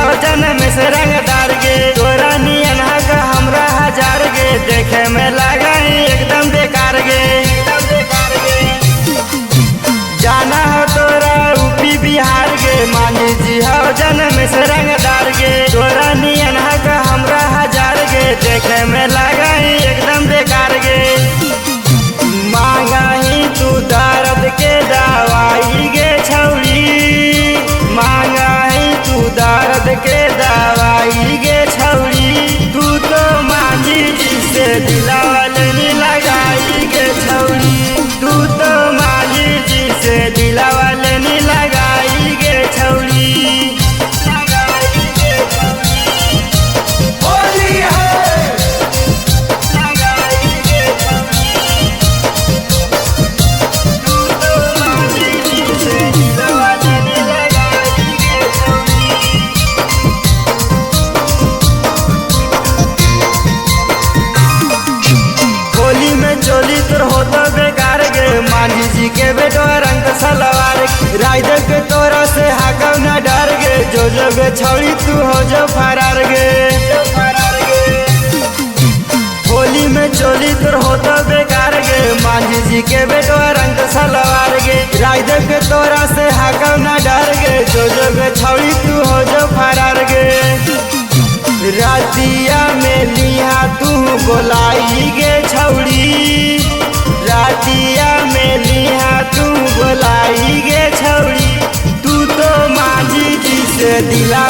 हो जन्म से रंगदार गे, तोरा नियन का हमरा हजार गे, देखे में लगा एकदम बेकार गे। जाना हो तोरा यूपी बिहार गे, मांझी जी हो जन्म से रंगदार गे, तोरा नियन का हमरा हजार गे, देखे में लगा एकदम बेकार गे। मांगा ही तू दर्द के दवाई गे छौरी, मांगा ही तू दर्द के दवाई गे छौरी, तू तो मांझी जी से दिलावल नी लगाई गे छौरी, तू तो मांझी जी से दिलावल नी लगाई गे छौरी। चोली तोर होता बेकार गे, मांझी जी के बेटो रंग सलवार, राइडर के तोरा से हाकम न डर गे, जो जो गे छौड़ी तू हो जो फरार गे। होली में चोली तोर होता बेकार गे, मांझी जी के बेटो रंग सलवार गे, राइडर के तोरा से हाकम न डर गे, जो जो गे छौड़ी तू हो जो फरार गे। रातिया में लिया तू बोलाई गे छौड़ी, रातिया में लिया तू बोलाई गे छौड़ी, तू तो मांझी जी से दिला